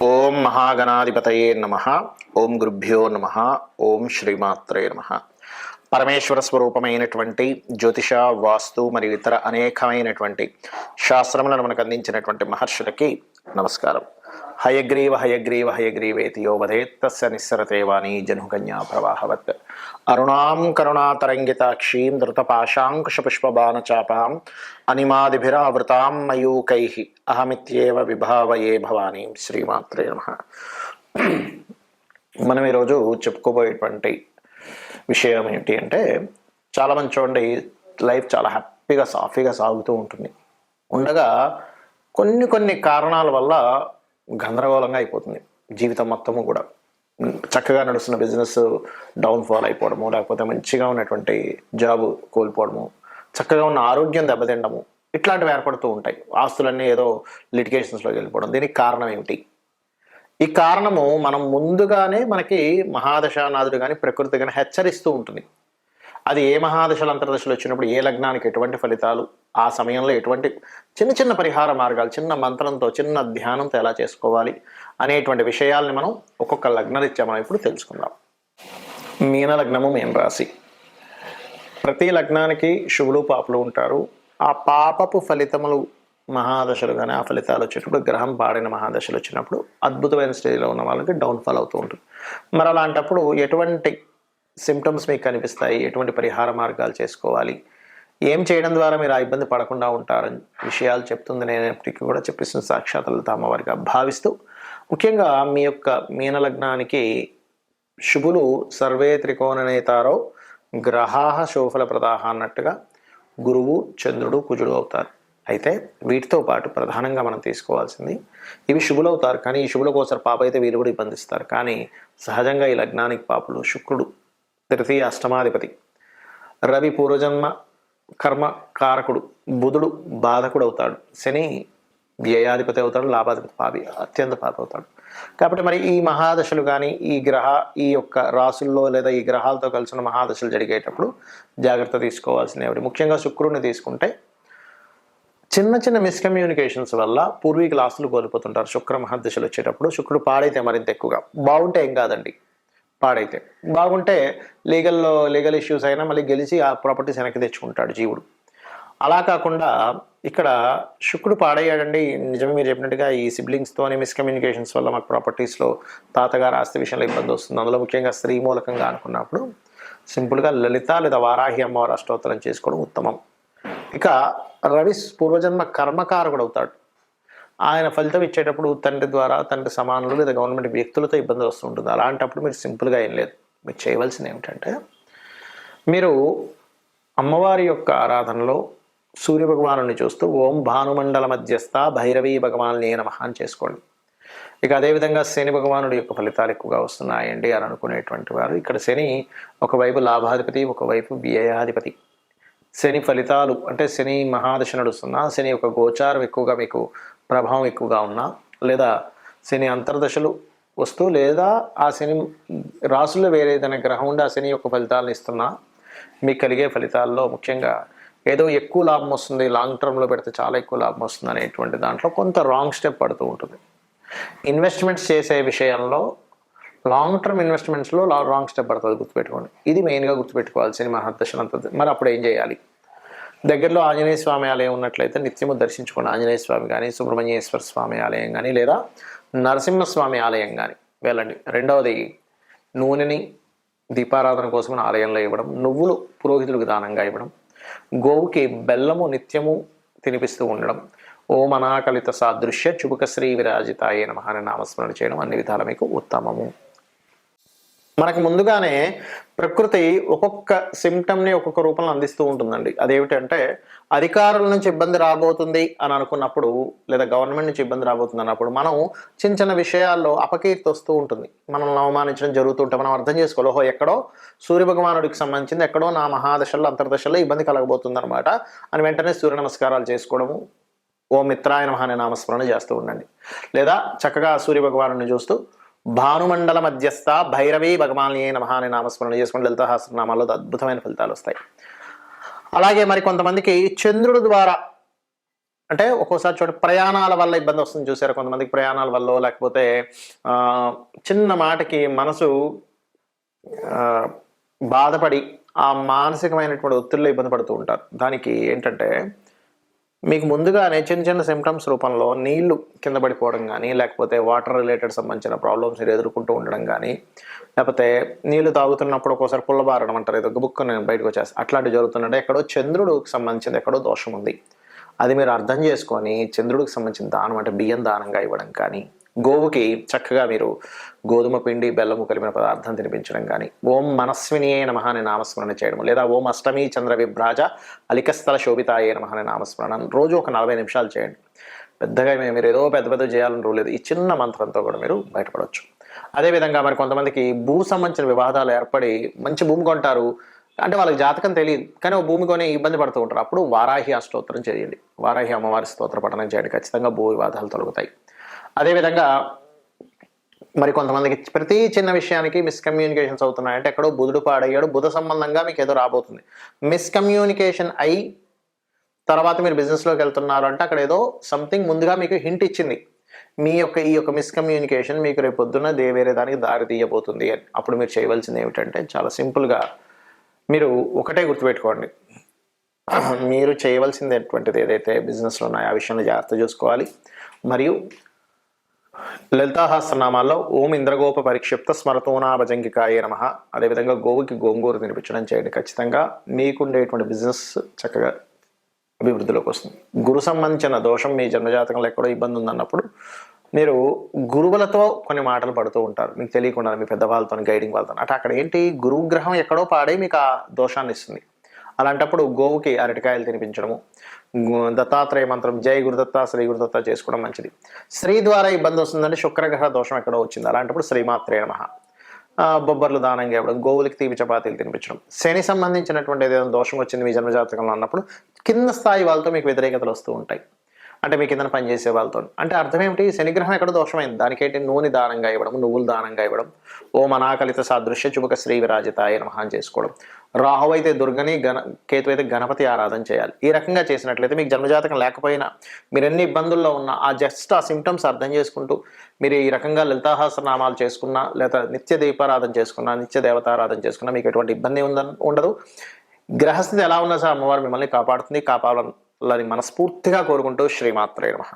ఓం మహాగణాధిపతయే నమ. ఓం గురుభ్యో నమ. ఓం శ్రీమాత్రే నమ. పరమేశ్వర స్వరూపమైనటువంటి జ్యోతిష, వాస్తు మరియు ఇతర అనేకమైనటువంటి శాస్త్రములను మనకు అందించినటువంటి మహర్షులకి నమస్కారం. హయగ్రీవ హయగ్రీవ హయగ్రీవేతి యో వదేత్తస్య నిస్సరతే వాణి జనుకన్యా ప్రవాహవత్. అరుణాం కరుణాతరంగితాక్షీం ధృతపాశాంకుశపుష్పబాణచాపాం అనిమాదిభిరావృతాం మయూకైః అహమిత్యేవ విభావయే భవానీం. శ్రీమాత్రే నమః. మనం ఈరోజు చెప్పుకోబోయేటువంటి విషయం ఏంటి అంటే, చాలామంది చూడండి, లైఫ్ చాలా హ్యాపీగా సాఫీగా సాగుతూ ఉంటుంది. ఉండగా కొన్ని కారణాల వల్ల గందరగోళంగా అయిపోతుంది జీవితం మొత్తము కూడా. చక్కగా నడుస్తున్న బిజినెస్ డౌన్ఫాల్ అయిపోవడము, లేకపోతే మంచిగా ఉన్నటువంటి జాబ్ కోల్పోవడము, చక్కగా ఉన్న ఆరోగ్యం దెబ్బతిండము, ఇట్లాంటివి ఏర్పడుతూ ఉంటాయి. ఆస్తులన్నీ ఏదో లిటిగేషన్స్లోకి వెళ్ళిపోవడం. దీనికి కారణం ఏమిటి? ఈ కారణము మనం ముందుగానే మనకి మహాదశానాథుడు కానీ ప్రకృతి కానీ హెచ్చరిస్తూ ఉంటుంది. అది ఏ మహాదశలు అంతర్దశలు వచ్చినప్పుడు ఏ లగ్నానికి ఎటువంటి ఫలితాలు, ఆ సమయంలో ఎటువంటి చిన్న పరిహార మార్గాలు, చిన్న మంత్రంతో చిన్న ధ్యానంతో ఎలా చేసుకోవాలి అనేటువంటి విషయాల్ని మనం ఒక్కొక్క లగ్నరీత్యా మనం ఇప్పుడు తెలుసుకుందాం. మీన లగ్నము, మీన రాశి. ప్రతి లగ్నానికి శుభులు పాపులు ఉంటారు. ఆ పాపపు ఫలితములు మహాదశలు కానీ ఆ ఫలితాలు వచ్చేటప్పుడు, గ్రహం పాడిన మహాదశలు వచ్చినప్పుడు అద్భుతమైన స్టేజ్లో ఉన్న వాళ్ళకి డౌన్ఫాల్ అవుతూ ఉంటుంది. మరి అలాంటప్పుడు ఎటువంటి సిమ్టమ్స్ మీకు కనిపిస్తాయి, ఎటువంటి పరిహార మార్గాలు చేసుకోవాలి, ఏం చేయడం ద్వారా మీరు ఆ ఇబ్బంది పడకుండా ఉంటారని విషయాలు చెప్తుంది. నేను ఎప్పటికీ కూడా చెప్పిస్తున్న సాక్షాత్ లలిత అమ్మవారిగా భావిస్తూ, ముఖ్యంగా మీ యొక్క మీన లగ్నానికి శుభులు సర్వే త్రికోణ నేతారో గ్రహాహ శోఫల ప్రదాహ అన్నట్టుగా గురువు, చంద్రుడు, కుజుడు అవుతారు. అయితే వీటితో పాటు ప్రధానంగా మనం తీసుకోవాల్సింది, ఇవి శుభులు అవుతారు, కానీ ఈ శుభుల కోసం పాప అయితే వీళ్ళు కూడా ఇబ్బందిస్తారు. కానీ సహజంగా ఈ లగ్నానికి పాపులు శుక్రుడు తృతీయ అష్టమాధిపతి, రవి పూర్వజన్మ కర్మ కారకుడు, బుధుడు బాధకుడు అవుతాడు, శని వ్యయాధిపతి అవుతాడు, లాభాధిపతి పాపి, అత్యంత పాపి అవుతాడు. కాబట్టి మరి ఈ మహాదశలు కానీ ఈ యొక్క రాసుల్లో లేదా ఈ గ్రహాలతో కలిసిన మహాదశలు జరిగేటప్పుడు జాగ్రత్త తీసుకోవాల్సినవి. ముఖ్యంగా శుక్రుడిని తీసుకుంటే చిన్న మిస్కమ్యూనికేషన్స్ వల్ల పూర్వీకుల ఆస్తులు కోల్పోతుంటారు. శుక్ర మహాదశలు వచ్చేటప్పుడు శుక్రుడు పాడైతే మరింత ఎక్కువగా, బాగుంటే ఏం కాదండి, పాడైతే బాగుంటే లీగల్ ఇష్యూస్ అయినా మళ్ళీ గెలిచి ఆ ప్రాపర్టీస్ వెనక్కి తెచ్చుకుంటాడు జీవుడు. అలా కాకుండా ఇక్కడ శుక్రుడు పాడయ్యాడండి, నిజమే మీరు చెప్పినట్టుగా ఈ సిబ్లింగ్స్తోని మిస్కమ్యూనికేషన్స్ వల్ల మాకు ప్రాపర్టీస్లో తాతగారు ఆస్తి విషయంలో ఇబ్బంది వస్తుంది, అందులో ముఖ్యంగా స్త్రీ మూలకంగా అనుకున్నప్పుడు సింపుల్గా లలిత లేదా వారాహి అమ్మవారి అష్టోత్తరం చేసుకోవడం ఉత్తమం. ఇక రవి పూర్వజన్మ కర్మకారకుడు అవుతాడు. ఆయన ఫలితం ఇచ్చేటప్పుడు తండ్రి ద్వారా, తండ్రి సమానులు లేదా గవర్నమెంట్ వ్యక్తులతో ఇబ్బంది వస్తుంటుంది. అలాంటప్పుడు మీరు సింపుల్గా ఏం లేదు, మీరు చేయవలసింది ఏమిటంటే, మీరు అమ్మవారి యొక్క ఆరాధనలో సూర్య భగవాను చూస్తూ ఓం భానుమండల మధ్యస్థ భైరవీ భగవాన్ని నమః అని చేసుకోండి. ఇక అదేవిధంగా శని భగవానుడి యొక్క ఫలితాలు ఎక్కువగా వస్తున్నాయండి అని అనుకునేటువంటి వారు, ఇక్కడ శని ఒకవైపు లాభాధిపతి, ఒకవైపు వ్యయాధిపతి. శని ఫలితాలు అంటే శని మహాదశ నడుస్తున్నా, శని యొక్క గోచారం ఎక్కువగా మీకు ప్రభావం ఎక్కువగా ఉన్నా, లేదా శని అంతర్దశలు వస్తూ, లేదా ఆ శని రాసుల్లో వేరే ఏదైనా గ్రహం ఉండి ఆ శని యొక్క ఫలితాలను ఇస్తున్నా, మీకు కలిగే ఫలితాల్లో ముఖ్యంగా ఏదో ఎక్కువ లాభం వస్తుంది, లాంగ్ టర్మ్లో పెడితే చాలా ఎక్కువ లాభం వస్తుంది అనేటువంటి దాంట్లో కొంత రాంగ్ స్టెప్ పడుతూ ఉంటుంది. ఇన్వెస్ట్మెంట్స్ చేసే విషయంలో లాంగ్ టర్మ్ ఇన్వెస్ట్మెంట్స్లో రాంగ్ స్టెప్ పడుతుంది, గుర్తుపెట్టుకోండి. ఇది మెయిన్గా గుర్తుపెట్టుకోవాల్సిన మహాదశనంత. మరి అప్పుడు ఏం చేయాలి? దగ్గరలో ఆంజనేయ స్వామి ఆలయం ఉన్నట్లయితే నిత్యము దర్శించుకోండి. ఆంజనేయ స్వామి కానీ, సుబ్రహ్మణ్యేశ్వర స్వామి ఆలయం కానీ, లేదా నరసింహస్వామి ఆలయం కానీ వెళ్ళండి. రెండవది, నూనెని దీపారాధన కోసం ఆలయంలో ఇవ్వడం, నువ్వులు పురోహితులకు దానంగా ఇవ్వడం, గోవుకి బెల్లము నిత్యము తినిపిస్తూ ఉండడం, ఓం అనాకలిత సాదృశ్య చుబుక శ్రీ విరాజితాయే నమః అని నామస్మరణ చేయడం అన్ని విధాల మీకు ఉత్తమము. మనకు ముందుగానే ప్రకృతి ఒక్కొక్క సిమ్టమ్ని ఒక్కొక్క రూపంలో అందిస్తూ ఉంటుందండి. అదేమిటంటే, అధికారుల నుంచి ఇబ్బంది రాబోతుంది అని అనుకున్నప్పుడు, లేదా గవర్నమెంట్ నుంచి ఇబ్బంది రాబోతుంది అన్నప్పుడు మనం చిన్న విషయాల్లో అపకీర్తి వస్తూ ఉంటుంది, మనల్ని అవమానించడం జరుగుతుంటే మనం అర్థం చేసుకోవాలి, ఓహో ఎక్కడో సూర్యభగవానుడికి సంబంధించింది ఎక్కడో నా మహాదశల్లో అంతర్దశల్లో ఇబ్బంది కలగబోతుంది అనమాట అని వెంటనే సూర్య నమస్కారాలు చేసుకోవడము, ఓం మిత్రాయ నమః అనే నామస్మరణ చేస్తూ ఉండండి. లేదా చక్కగా సూర్యభగవాను చూస్తూ భానుమండల మధ్యస్థ భైరవీ భగవాన్యే నమః అనే నామస్మరణ చేసుకుని లలిత సహస్రనామాల్లో అద్భుతమైన ఫలితాలు వస్తాయి. అలాగే మరి కొంతమందికి చంద్రుడి ద్వారా అంటే ఒక్కోసారి చూడండి ప్రయాణాల వల్ల ఇబ్బంది వస్తుంది చూసారా? కొంతమందికి ప్రయాణాల వల్లో లేకపోతే చిన్న మాటకి మనసు ఆహ్, బాధపడి ఆ మానసికమైనటువంటి ఒత్తిడిలో ఇబ్బంది పడుతూ ఉంటారు. దానికి ఏంటంటే మీకు ముందుగానే చిన్న చిన్న సింప్టమ్స్ రూపంలో నీళ్లు కింద పడిపోవడం గానీ, లేకపోతే వాటర్ రిలేటెడ్ సంబంధించిన ప్రాబ్లమ్స్ మీరు ఎదుర్కొంటూ ఉండడం గానీ, లేపోతే నీళ్లు తాగుతున్నప్పుడు ఒక్కోసారి పుల్లబారడం అంటారు. ఏదో గబుక్కున బయటకొచ్చేస్తది. అట్లాంటివి జరుగుతుందంటే ఎక్కడో చంద్రుడికి సంబంధించింది ఎక్కడో దోషం ఉంది. అది మీరు అర్థం చేసుకొని చంద్రుడికి సంబంధించిన దానం అంటే బియ్యం దానంగా ఇవ్వడం కానీ, గోవుకి చక్కగా మీరు గోధుమ పిండి, బెల్లము కలిపిన పదార్థం తినిపించడం గానీ, ఓం మనస్వినియే నమః అని నామస్మరణ చేయడం, లేదా ఓం అష్టమి చంద్ర విభ్రాజ అలికస్థల శోభితాయే నమః అని నామస్మరణ రోజు ఒక 40 నిమిషాలు చేయండి. పెద్దగా మీరు ఏదో పెద్ద పెద్ద చేయాలని రూల్ లేదు. ఈ చిన్న మంత్రంతో కూడా మీరు బయటపడవచ్చు. అదేవిధంగా మరి కొంతమందికి భూ సంబంధించిన వివాదాలు ఏర్పడి మంచి భూమి కొంటారు. అంటే వాళ్ళకి జాతకం తెలీదు. కానీ ఓ భూమి కొని ఇబ్బంది పడుతూ ఉంటారు. అప్పుడు వారాహి అష్టోత్తరం చేయండి. వారాహి అమ్మవారి స్తోత్ర పఠనం చేయండి. ఖచ్చితంగా భూ వివాదాలు తొలగుతాయి. అదేవిధంగా మరి కొంతమందికి ప్రతి చిన్న విషయానికి మిస్‌కమ్యూనికేషన్స్ అవుతున్నాయంటే ఎక్కడో బుధుడు పాడయ్యాడు. బుధ సంబంధంగా మీకేదో రాబోతుంది. మిస్‌కమ్యూనికేషన్ అయ్యి తర్వాత మీరు బిజినెస్‌లోకి వెళ్తున్నారు అంటే అక్కడ ఏదో సంథింగ్ ముందుగా మీకు హింట్ ఇచ్చింది. ఈ యొక్క మిస్‌కమ్యూనికేషన్ మీకు రేపొద్దున వేరే దానికి దారి తీయబోతుంది అని. అప్పుడు మీరు చేయవలసింది ఏమిటంటే చాలా సింపుల్‌గా మీరు ఒకటే గుర్తుపెట్టుకోండి. మీరు చేయవలసిందేటువంటిది ఏదైతే బిజినెస్‌లో ఉన్నాయో ఆ విషయంలో జాగ్రత్త చూసుకోవాలి. మరియు లలితా సహస్రనామాల్లో ఓం ఇంద్రగోప పరిక్షిప్త స్మరతోనాభజంగికాయే నమః. అదేవిధంగా గోవుకి గోంగూర తినిపించడం చేయండి. ఖచ్చితంగా మీకుండేటువంటి బిజినెస్ చక్కగా అభివృద్ధిలోకి వస్తుంది. గురు సంబంధించిన దోషం మీ జన్మజాతకంలో ఎక్కడో ఇబ్బంది ఉందన్నప్పుడు మీరు గురువులతో కొన్ని మాటలు పడుతూ ఉంటారు. మీకు తెలియకుండా మీ పెద్దవాళ్ళతో గైడింగ్ వాళ్ళతో. అంటే అక్కడ ఏంటి గురుగ్రహం ఎక్కడో పాడే మీకు ఆ దోషాన్ని ఇస్తుంది. అలాంటప్పుడు గోవుకి అరటికాయలు తినిపించడము, దత్తాత్రేయ మంత్రం జై గురుదత్త శ్రీ గురుదత్త చేసుకోవడం మంచిది. స్త్రీ ద్వారా ఇబ్బంది వస్తుందంటే శుక్రగ్రహ దోషం ఎక్కడో వచ్చింది. అలాంటప్పుడు శ్రీమాత్రే నమః. బొబ్బర్లు దానంగా ఇవ్వడం, గోవులకి తీపి చపాతీలు తినిపించడం. శని సంబంధించినటువంటి ఏదైనా దోషం వచ్చింది మీ జన్మజాతకంలో అన్నప్పుడు కింద స్థాయి వాళ్ళతో మీకు వ్యతిరేకతలు వస్తూ ఉంటాయి. అంటే మీ కిందన పనిచేసే వాళ్ళతో. అంటే అర్థం ఏమిటి? శనిగ్రహం ఎక్కడ దోషమైంది. దానికేంటి నూనె దానంగా ఇవ్వడం, నువ్వులు దానంగా ఇవ్వడం, ఓం అనాకలిత సాదృశ్య చుబక శ్రీ విరాజితాయ నమః అని చేసుకోవడం. రాహు అయితే దుర్గని, కేతు అయితే గణపతి ఆరాధన చేయాలి. ఈ రకంగా చేసినట్లయితే మీకు జన్మజాతకం లేకపోయినా మీరు ఎన్ని ఇబ్బందుల్లో ఉన్నా ఆ సింప్టమ్స్ అర్థం చేసుకుంటూ మీరు ఈ రకంగా లలితాసహస్రనామాలు చేసుకున్నా, లేదా నిత్య దీపారాధన చేసుకున్నా, నిత్య దేవతారాధన చేసుకున్నా మీకు ఎటువంటి ఇబ్బంది ఉండదు. గ్రహస్థితి ఎలా ఉన్నా సార్ అమ్మవారు మిమ్మల్ని కాపాడుతుంది, కాపాడాలని మనస్ఫూర్తిగా కోరుకుంటూ శ్రీమాత్రే నమః.